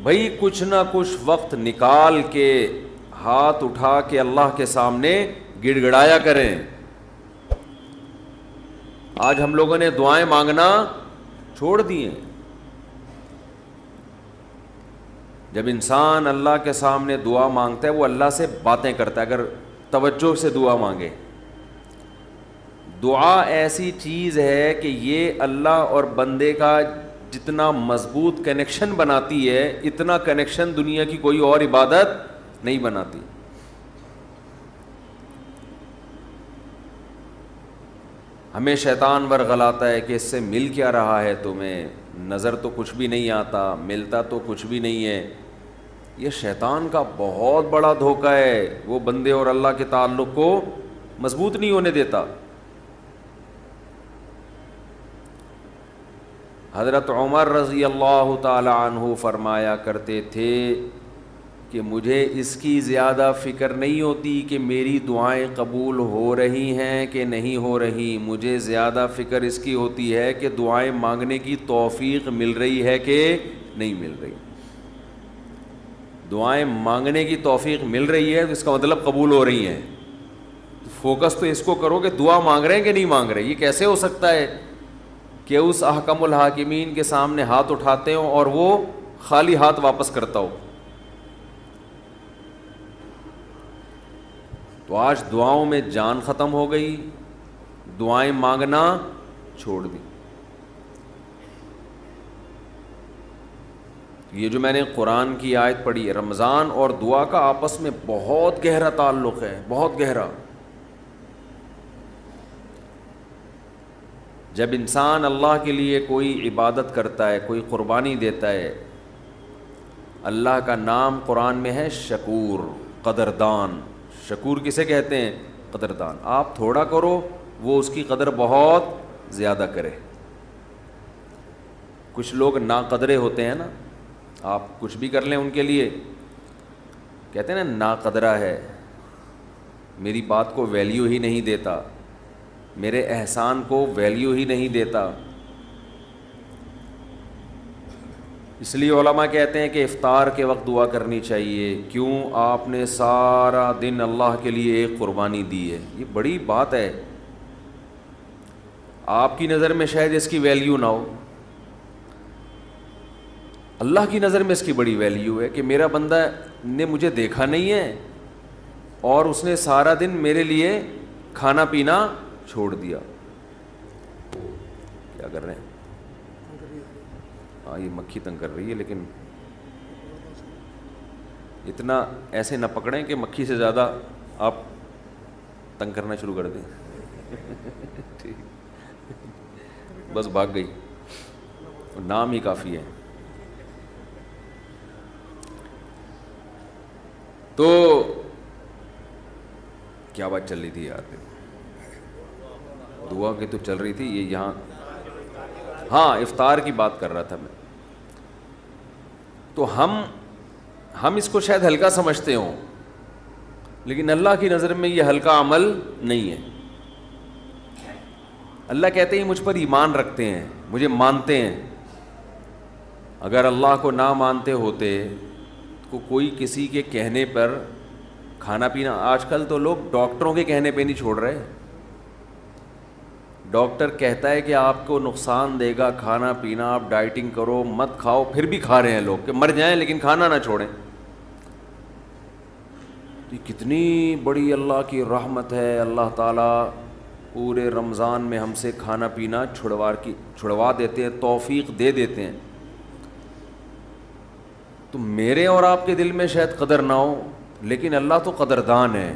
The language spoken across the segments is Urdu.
بھائی کچھ نہ کچھ وقت نکال کے ہاتھ اٹھا کے اللہ کے سامنے گڑ گڑایا کریں. آج ہم لوگوں نے دعائیں مانگنا چھوڑ دیے. جب انسان اللہ کے سامنے دعا مانگتا ہے وہ اللہ سے باتیں کرتا ہے. اگر توجہ سے دعا مانگے, دعا ایسی چیز ہے کہ یہ اللہ اور بندے کا جتنا مضبوط کنیکشن بناتی ہے اتنا کنیکشن دنیا کی کوئی اور عبادت نہیں بناتی. ہمیں شیطان ورغلاتا ہے کہ اس سے مل کیا رہا ہے تمہیں, نظر تو کچھ بھی نہیں آتا, ملتا تو کچھ بھی نہیں ہے. یہ شیطان کا بہت بڑا دھوکہ ہے, وہ بندے اور اللہ کے تعلق کو مضبوط نہیں ہونے دیتا. حضرت عمر رضی اللہ تعالی عنہ فرمایا کرتے تھے کہ مجھے اس کی زیادہ فکر نہیں ہوتی کہ میری دعائیں قبول ہو رہی ہیں کہ نہیں ہو رہی, مجھے زیادہ فکر اس کی ہوتی ہے کہ دعائیں مانگنے کی توفیق مل رہی ہے کہ نہیں مل رہی. دعائیں مانگنے کی توفیق مل رہی ہے تو اس کا مطلب قبول ہو رہی ہیں. فوکس تو اس کو کرو کہ دعا مانگ رہے ہیں کہ نہیں مانگ رہے. یہ کیسے ہو سکتا ہے کہ اس احکم الحاکمین کے سامنے ہاتھ اٹھاتے ہوں اور وہ خالی ہاتھ واپس کرتا ہو. تو آج دعاؤں میں جان ختم ہو گئی, دعائیں مانگنا چھوڑ دی. یہ جو میں نے قرآن کی آیت پڑھی, رمضان اور دعا کا آپس میں بہت گہرا تعلق ہے, بہت گہرا. جب انسان اللہ کے لیے کوئی عبادت کرتا ہے, کوئی قربانی دیتا ہے, اللہ کا نام قرآن میں ہے شکور, قدردان. شکور کسے کہتے ہیں؟ قدردان. آپ تھوڑا کرو وہ اس کی قدر بہت زیادہ کرے. کچھ لوگ ناقدرے ہوتے ہیں نا, آپ کچھ بھی کر لیں ان کے لیے کہتے ہیں نا ناقدرہ ہے, میری بات کو ویلیو ہی نہیں دیتا, میرے احسان کو ویلیو ہی نہیں دیتا. اس لیے علماء کہتے ہیں کہ افطار کے وقت دعا کرنی چاہیے. کیوں؟ آپ نے سارا دن اللہ کے لیے ایک قربانی دی ہے. یہ بڑی بات ہے. آپ کی نظر میں شاید اس کی ویلیو نہ ہو, اللہ کی نظر میں اس کی بڑی ویلیو ہے کہ میرا بندہ نے مجھے دیکھا نہیں ہے اور اس نے سارا دن میرے لیے کھانا پینا چھوڑ دیا. کیا کر رہے ہیں؟ ہاں یہ مکھی تنگ کر رہی ہے, لیکن اتنا ایسے نہ پکڑیں کہ مکھی سے زیادہ آپ تنگ کرنا شروع کر دیں. ٹھیک, بس بھاگ گئی, نام ہی کافی ہے. تو کیا بات چل رہی تھی یار؟ دعا کی تو چل رہی تھی یہ یہاں. ہاں افطار کی بات کر رہا تھا میں. تو ہم اس کو شاید ہلکا سمجھتے ہوں, لیکن اللہ کی نظر میں یہ ہلکا عمل نہیں ہے. اللہ کہتے ہیں مجھ پر ایمان رکھتے ہیں, مجھے مانتے ہیں. اگر اللہ کو نہ مانتے ہوتے تو کوئی کسی کے کہنے پر کھانا پینا, آج کل تو لوگ ڈاکٹروں کے کہنے پہ نہیں چھوڑ رہے. ڈاکٹر کہتا ہے کہ آپ کو نقصان دے گا کھانا پینا, آپ ڈائٹنگ کرو, مت کھاؤ, پھر بھی کھا رہے ہیں لوگ کہ مر جائیں لیکن کھانا نہ چھوڑیں. یہ کتنی بڑی اللہ کی رحمت ہے. اللہ تعالیٰ پورے رمضان میں ہم سے کھانا پینا چھڑوا دیتے ہیں, توفیق دے دیتے ہیں. تو میرے اور آپ کے دل میں شاید قدر نہ ہو, لیکن اللہ تو قدردان ہے,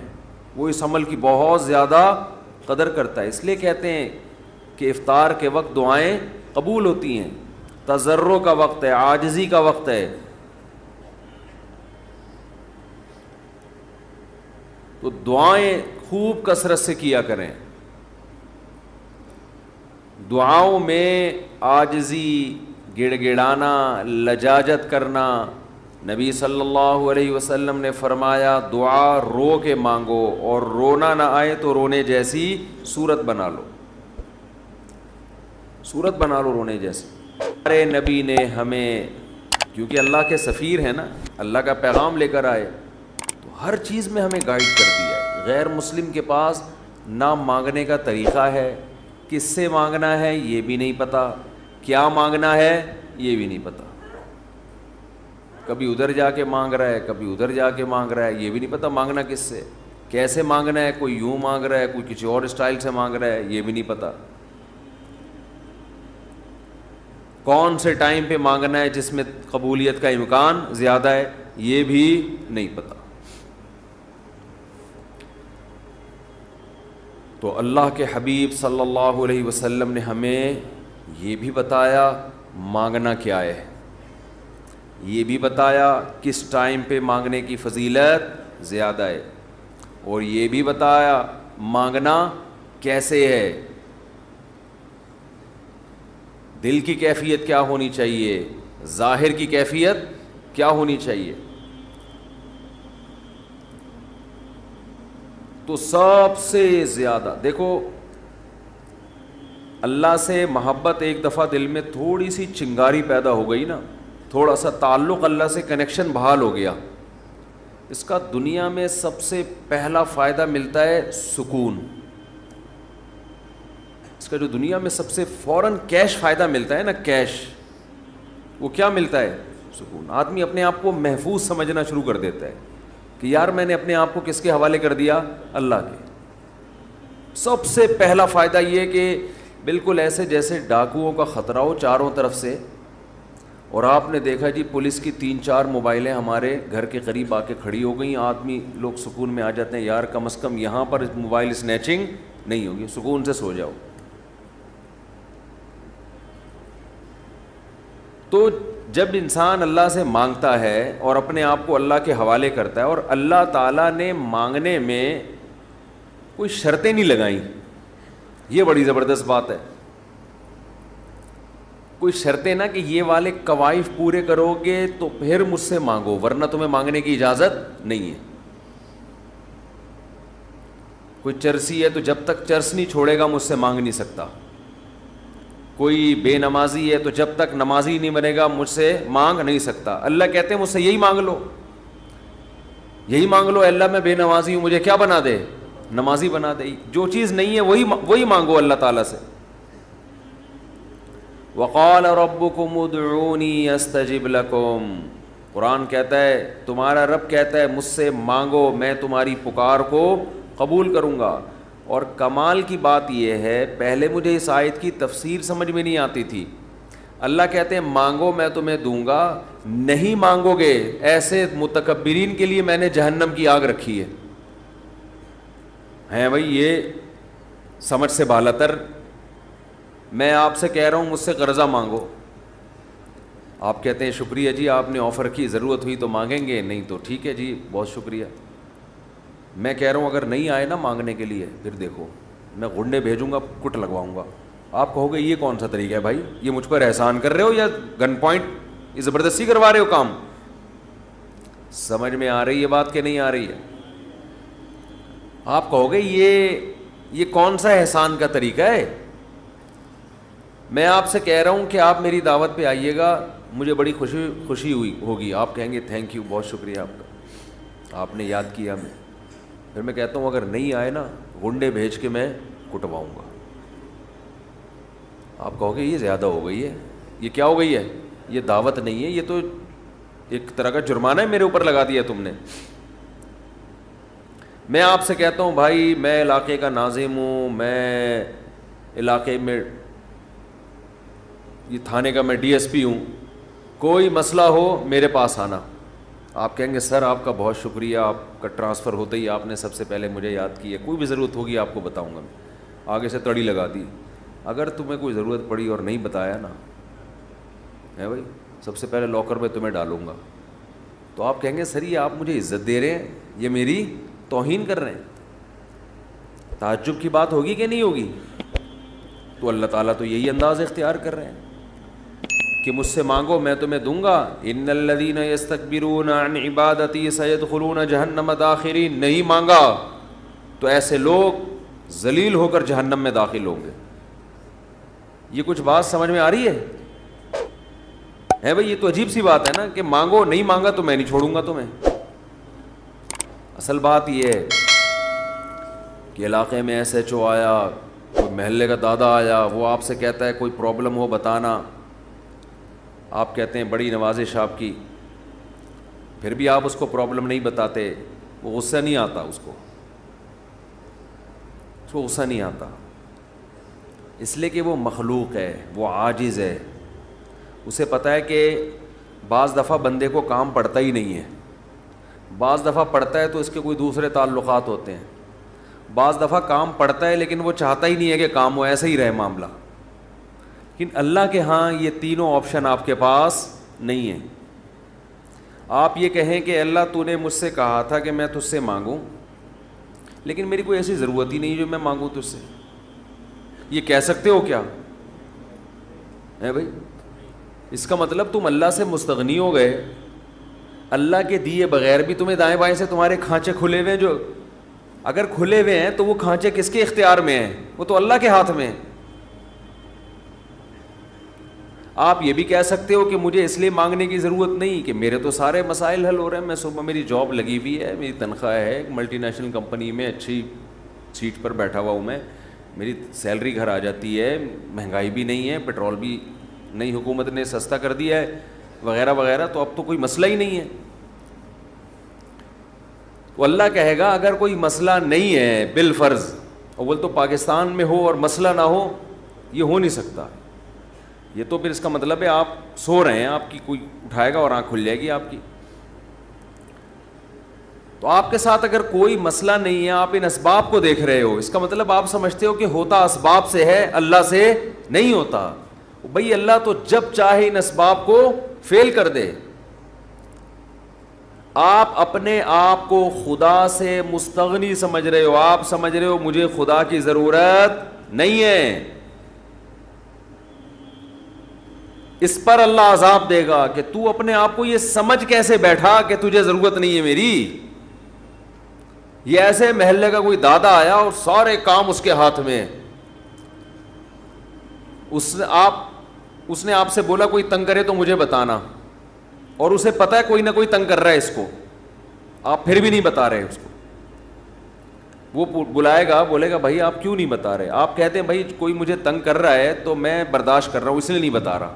وہ اس عمل کی بہت زیادہ قدر کرتا ہے. اس لیے کہتے ہیں کہ افطار کے وقت دعائیں قبول ہوتی ہیں. تضرع کا وقت ہے, عاجزی کا وقت ہے. تو دعائیں خوب کثرت سے کیا کریں. دعاؤں میں عاجزی, گڑ گڑانا, لجاجت کرنا. نبی صلی اللہ علیہ وسلم نے فرمایا دعا رو کے مانگو, اور رونا نہ آئے تو رونے جیسی صورت بنا لو, صورت بنا لو رونے جیسی. ہمارے نبی نے ہمیں کیونکہ اللہ کے سفیر ہیں نا, اللہ کا پیغام لے کر آئے, تو ہر چیز میں ہمیں گائیڈ کر دیا ہے. غیر مسلم کے پاس نہ مانگنے کا طریقہ ہے, کس سے مانگنا ہے یہ بھی نہیں پتہ, کیا مانگنا ہے یہ بھی نہیں پتہ, کبھی ادھر جا کے مانگ رہا ہے, کبھی ادھر جا کے مانگ رہا ہے, یہ بھی نہیں پتہ مانگنا کس سے, کیسے مانگنا ہے, کوئی یوں مانگ رہا ہے, کوئی کسی اور اسٹائل سے مانگ رہا ہے, یہ بھی نہیں پتہ, کون سے ٹائم پہ مانگنا ہے جس میں قبولیت کا امکان زیادہ ہے, یہ بھی نہیں پتہ. تو اللہ کے حبیب صلی اللہ علیہ وسلم نے ہمیں یہ بھی بتایا مانگنا کیا ہے, یہ بھی بتایا کس ٹائم پہ مانگنے کی فضیلت زیادہ ہے, اور یہ بھی بتایا مانگنا کیسے ہے, دل کی کیفیت کیا ہونی چاہیے, ظاہر کی کیفیت کیا ہونی چاہیے. تو سب سے زیادہ دیکھو, اللہ سے محبت ایک دفعہ دل میں تھوڑی سی چنگاری پیدا ہو گئی نا, تھوڑا سا تعلق اللہ سے کنیکشن بحال ہو گیا, اس کا دنیا میں سب سے پہلا فائدہ ملتا ہے سکون. اس کا جو دنیا میں سب سے فوراً کیش فائدہ ملتا ہے نا, کیش, وہ کیا ملتا ہے, سکون. آدمی اپنے آپ کو محفوظ سمجھنا شروع کر دیتا ہے کہ یار میں نے اپنے آپ کو کس کے حوالے کر دیا, اللہ کے. سب سے پہلا فائدہ یہ کہ بالکل ایسے جیسے ڈاکوؤں کا خطرہ ہو چاروں طرف سے, اور آپ نے دیکھا جی پولیس کی 3-4 موبائلیں ہمارے گھر کے قریب آ کے کھڑی ہو گئیں, آدمی لوگ سکون میں آ جاتے ہیں, یار کم از کم یہاں پر موبائل اسنیچنگ نہیں ہوگی, سکون سے سو جاؤ. تو جب انسان اللہ سے مانگتا ہے اور اپنے آپ کو اللہ کے حوالے کرتا ہے, اور اللہ تعالیٰ نے مانگنے میں کوئی شرطیں نہیں لگائیں, یہ بڑی زبردست بات ہے. کوئی شرطیں نہ کہ یہ والے قوائف پورے کرو گے تو پھر مجھ سے مانگو, ورنہ تمہیں مانگنے کی اجازت نہیں ہے. کوئی چرسی ہے تو جب تک چرس نہیں چھوڑے گا مجھ سے مانگ نہیں سکتا. کوئی بے نمازی ہے تو جب تک نمازی نہیں بنے گا مجھ سے مانگ نہیں سکتا. اللہ کہتے ہیں مجھ سے یہی مانگ لو, یہی مانگ لو, اللہ میں بے نمازی ہوں, مجھے کیا بنا دے, نمازی بنا دے. جو چیز نہیں ہے وہی مانگو اللہ تعالیٰ سے. وقال ربکم ادعونی استجب لکم, قرآن کہتا ہے, تمہارا رب کہتا ہے مجھ سے مانگو میں تمہاری پکار کو قبول کروں گا. اور کمال کی بات یہ ہے, پہلے مجھے اس آیت کی تفسیر سمجھ میں نہیں آتی تھی. اللہ کہتے ہیں مانگو میں تمہیں دوں گا, نہیں مانگو گے ایسے متکبرین کے لیے میں نے جہنم کی آگ رکھی ہے بھائی, یہ سمجھ سے بالا تر. میں آپ سے کہہ رہا ہوں مجھ سے قرضہ مانگو, آپ کہتے ہیں شکریہ جی آپ نے آفر کی, ضرورت ہوئی تو مانگیں گے, نہیں تو ٹھیک ہے جی بہت شکریہ. میں کہہ رہا ہوں اگر نہیں آئے نا مانگنے کے لیے, پھر دیکھو میں غنڈے بھیجوں گا, کٹ لگواؤں گا. آپ کہو گے یہ کون سا طریقہ ہے بھائی, یہ مجھ پر احسان کر رہے ہو یا گن پوائنٹ یہ زبردستی کروا رہے ہو کام. سمجھ میں آ رہی ہے بات کہ نہیں آ رہی ہے؟ آپ کہو گے یہ کون سا احسان کا طریقہ ہے. میں آپ سے کہہ رہا ہوں کہ آپ میری دعوت پہ آئیے گا, مجھے بڑی خوشی ہوئی ہوگی, آپ کہیں گے تھینک یو, بہت شکریہ آپ کا, آپ نے یاد کیا ہمیں. پھر میں کہتا ہوں اگر نہیں آئے نا غنڈے بھیج کے میں کٹواؤں گا. آپ کہو گے یہ زیادہ ہو گئی ہے, یہ کیا ہو گئی ہے, یہ دعوت نہیں ہے, یہ تو ایک طرح کا جرمانہ ہے میرے اوپر لگا دیا تم نے. میں آپ سے کہتا ہوں بھائی میں علاقے کا ناظم ہوں, میں علاقے میں یہ تھانے کا میں ڈی ایس پی ہوں, کوئی مسئلہ ہو میرے پاس آنا. آپ کہیں گے سر آپ کا بہت شکریہ, آپ کا ٹرانسفر ہوتے ہی آپ نے سب سے پہلے مجھے یاد کیا, کوئی بھی ضرورت ہوگی آپ کو بتاؤں گا. میں آگے سے تڑی لگا دی, اگر تمہیں کوئی ضرورت پڑی اور نہیں بتایا نا ہے بھائی, سب سے پہلے لاکر میں تمہیں ڈالوں گا. تو آپ کہیں گے سر یہ آپ مجھے عزت دے رہے ہیں, یہ میری توہین کر رہے ہیں. تعجب کی بات ہوگی کہ نہیں ہوگی؟ تو اللہ تعالیٰ تو یہی انداز اختیار کر رہے ہیں کہ مجھ سے مانگو میں تمہیں دوں گا. ان الذین یستکبرون عن عبادتی سیدخلون جہنم داخرین, نہیں مانگا تو ایسے لوگ ذلیل ہو کر جہنم میں داخل ہوں گے. یہ کچھ بات سمجھ میں آ رہی ہے؟ ہے بھائی، یہ تو عجیب سی بات ہے نا کہ مانگو، نہیں مانگا تو میں نہیں چھوڑوں گا تمہیں. اصل بات یہ ہے کہ علاقے میں ایس ایچ او آیا، کوئی محلے کا دادا آیا، وہ آپ سے کہتا ہے کوئی پرابلم ہو بتانا، آپ کہتے ہیں بڑی نوازش آپ کی، پھر بھی آپ اس کو پرابلم نہیں بتاتے، وہ غصہ نہیں آتا، اس کو غصہ نہیں آتا، اس لیے کہ وہ مخلوق ہے، وہ عاجز ہے. اسے پتہ ہے کہ بعض دفعہ بندے کو کام پڑتا ہی نہیں ہے، بعض دفعہ پڑتا ہے تو اس کے کوئی دوسرے تعلقات ہوتے ہیں، بعض دفعہ کام پڑتا ہے لیکن وہ چاہتا ہی نہیں ہے کہ کام ہو، ایسا ہی رہے معاملہ. لیکن اللہ کے ہاں یہ تینوں آپشن آپ کے پاس نہیں ہیں. آپ یہ کہیں کہ اللہ تو نے مجھ سے کہا تھا کہ میں تجھ سے مانگوں، لیکن میری کوئی ایسی ضرورت ہی نہیں جو میں مانگوں تجھ سے، یہ کہہ سکتے ہو کیا ہے بھائی؟ اس کا مطلب تم اللہ سے مستغنی ہو گئے. اللہ کے دیے بغیر بھی تمہیں دائیں بائیں سے تمہارے کھانچے کھلے ہوئے ہیں، جو اگر کھلے ہوئے ہیں تو وہ کھانچے کس کے اختیار میں ہیں؟ وہ تو اللہ کے ہاتھ میں ہیں. آپ یہ بھی کہہ سکتے ہو کہ مجھے اس لیے مانگنے کی ضرورت نہیں کہ میرے تو سارے مسائل حل ہو رہے ہیں، میں صبح میری جاب لگی ہوئی ہے، میری تنخواہ ہے، ایک ملٹی نیشنل کمپنی میں اچھی سیٹ پر بیٹھا ہوا ہوں میں، میری سیلری گھر آ جاتی ہے، مہنگائی بھی نہیں ہے، پیٹرول بھی نئی حکومت نے سستا کر دیا ہے وغیرہ وغیرہ، تو اب تو کوئی مسئلہ ہی نہیں ہے. تو اللہ کہے گا اگر کوئی مسئلہ نہیں ہے بالفرض، اول تو پاکستان میں ہو اور مسئلہ نہ ہو، یہ ہو نہیں سکتا. یہ تو پھر اس کا مطلب ہے آپ سو رہے ہیں، آپ کی کوئی اٹھائے گا اور آنکھ کھل جائے گی آپ کی. تو آپ کے ساتھ اگر کوئی مسئلہ نہیں ہے، آپ ان اسباب کو دیکھ رہے ہو، اس کا مطلب آپ سمجھتے ہو کہ ہوتا اسباب سے ہے، اللہ سے نہیں ہوتا. بھئی اللہ تو جب چاہے ان اسباب کو فیل کر دے. آپ اپنے آپ کو خدا سے مستغنی سمجھ رہے ہو، آپ سمجھ رہے ہو مجھے خدا کی ضرورت نہیں ہے. اس پر اللہ عذاب دے گا کہ تو اپنے آپ کو یہ سمجھ کیسے بیٹھا کہ تجھے ضرورت نہیں ہے میری. یہ ایسے محلے کا کوئی دادا آیا اور سارے کام اس کے ہاتھ میں، اس نے آپ سے بولا کوئی تنگ کرے تو مجھے بتانا، اور اسے پتا ہے کوئی نہ کوئی تنگ کر رہا ہے اس کو، آپ پھر بھی نہیں بتا رہے اس کو. وہ بلائے گا، بولے گا بھائی آپ کیوں نہیں بتا رہے؟ آپ کہتے ہیں بھائی کوئی مجھے تنگ کر رہا ہے تو میں برداشت کر رہا ہوں، اس لیے نہیں بتا رہا.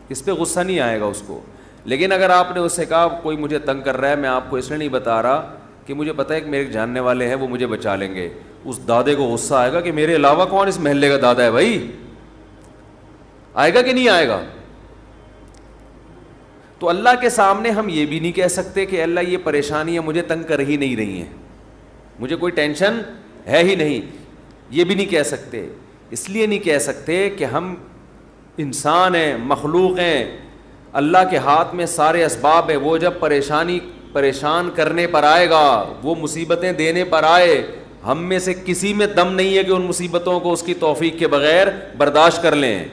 اس پہ غصہ نہیں آئے گا اس کو. لیکن اگر آپ نے اس سے کہا کوئی مجھے تنگ کر رہا ہے، میں آپ کو اس لیے نہیں بتا رہا کہ مجھے پتہ ہے کہ میرے جاننے والے ہیں، وہ مجھے بچا لیں گے، اس دادے کو غصہ آئے گا کہ میرے علاوہ کون اس محلے کا دادا ہے بھائی؟ آئے گا کہ نہیں آئے گا؟ تو اللہ کے سامنے ہم یہ بھی نہیں کہہ سکتے کہ اللہ یہ پریشانیاں مجھے تنگ کر ہی نہیں رہی ہیں، مجھے کوئی ٹینشن ہے ہی نہیں، یہ بھی نہیں کہہ سکتے. اس لیے نہیں کہہ سکتے کہ ہم انسان ہیں، مخلوق ہیں، اللہ کے ہاتھ میں سارے اسباب ہیں. وہ جب پریشان کرنے پر آئے گا، وہ مصیبتیں دینے پر آئے، ہم میں سے کسی میں دم نہیں ہے کہ ان مصیبتوں کو اس کی توفیق کے بغیر برداشت کر لیں.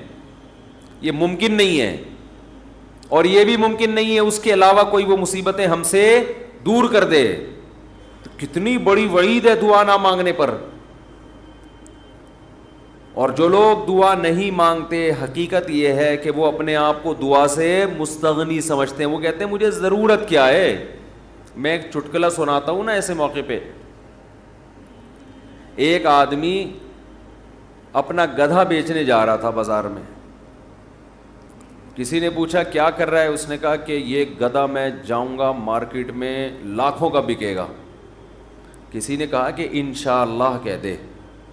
یہ ممکن نہیں ہے. اور یہ بھی ممکن نہیں ہے اس کے علاوہ کوئی وہ مصیبتیں ہم سے دور کر دے. تو کتنی بڑی وعید ہے دعا نہ مانگنے پر. اور جو لوگ دعا نہیں مانگتے، حقیقت یہ ہے کہ وہ اپنے آپ کو دعا سے مستغنی سمجھتے ہیں. وہ کہتے ہیں مجھے ضرورت کیا ہے. میں ایک چٹکلا سناتا ہوں نا ایسے موقع پہ. ایک آدمی اپنا گدھا بیچنے جا رہا تھا بازار میں. کسی نے پوچھا کیا کر رہا ہے؟ اس نے کہا کہ یہ گدھا میں جاؤں گا مارکیٹ میں لاکھوں کا بکے گا. کسی نے کہا کہ انشاءاللہ کہہ دے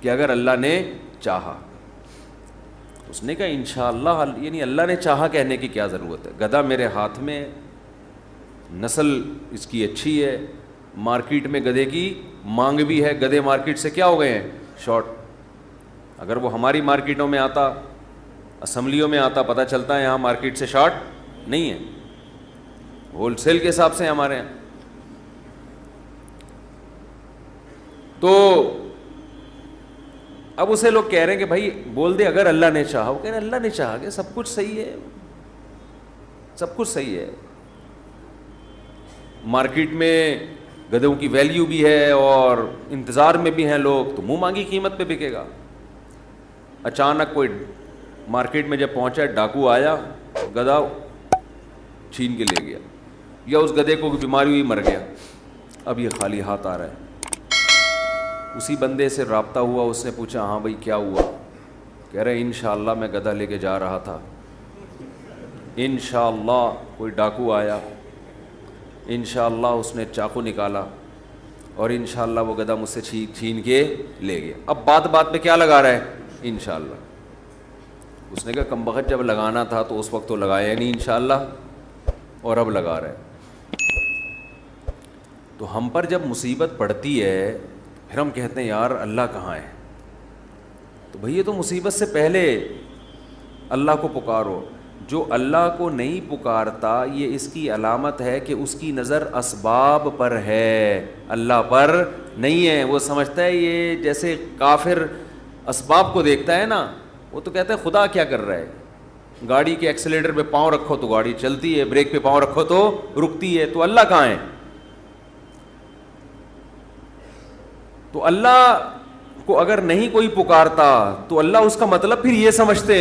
کہ اگر اللہ نے چاہا. اس نے کہا انشاءاللہ، یعنی اللہ نے چاہا کہنے کی کیا ضرورت ہے؟ گدھا میرے ہاتھ میں، نسل اس کی اچھی ہے، مارکیٹ میں گدھے کی مانگ بھی ہے. گدھے مارکیٹ سے کیا ہو گئے ہیں؟ شارٹ. اگر وہ ہماری مارکیٹوں میں آتا، اسمبلیوں میں آتا، پتہ چلتا ہے یہاں مارکیٹ سے شارٹ نہیں ہے، ہول سیل کے حساب سے ہمارے یہاں. تو اب اسے لوگ کہہ رہے ہیں کہ بھائی بول دے اگر اللہ نے چاہا. وہ کہہ رہے ہیں اللہ نے چاہا کہ سب کچھ صحیح ہے، سب کچھ صحیح ہے. مارکیٹ میں گدھوں کی ویلیو بھی ہے اور انتظار میں بھی ہیں لوگ، تو منہ مانگی قیمت پہ بکے گا. اچانک کوئی مارکیٹ میں جب پہنچا، ڈاکو آیا، گدھا چھین کے لے گیا, یا اس گدھے کو بیماری ہوئی مر گیا, اب یہ خالی ہاتھ آ رہا ہے. اسی بندے سے رابطہ ہوا, اس نے پوچھا ہاں بھائی کیا ہوا؟ کہہ رہے انشاءاللہ میں گدھا لے کے جا رہا تھا, انشاءاللہ کوئی ڈاکو آیا, انشاءاللہ اس نے چاقو نکالا, اور انشاءاللہ وہ گدھا مجھ سے چھین کے لے گیا. اب بات بات پہ کیا لگا رہا ہے؟ انشاءاللہ. اس نے کہا کم بخت جب لگانا تھا تو اس وقت تو لگایا نہیں انشاءاللہ, اور اب لگا رہا ہے. تو ہم پر جب مصیبت پڑتی ہے پھر ہم کہتے ہیں یار اللہ کہاں ہے؟ تو بھئی یہ تو مصیبت سے پہلے اللہ کو پکارو. جو اللہ کو نہیں پکارتا یہ اس کی علامت ہے کہ اس کی نظر اسباب پر ہے, اللہ پر نہیں ہے. وہ سمجھتا ہے یہ جیسے کافر اسباب کو دیکھتا ہے نا, وہ تو کہتا ہے خدا کیا کر رہا ہے؟ گاڑی کے ایکسیلیٹر پہ پاؤں رکھو تو گاڑی چلتی ہے, بریک پہ پاؤں رکھو تو رکتی ہے, تو اللہ کہاں ہے؟ تو اللہ کو اگر نہیں کوئی پکارتا تو اللہ اس کا مطلب پھر یہ سمجھتے ہیں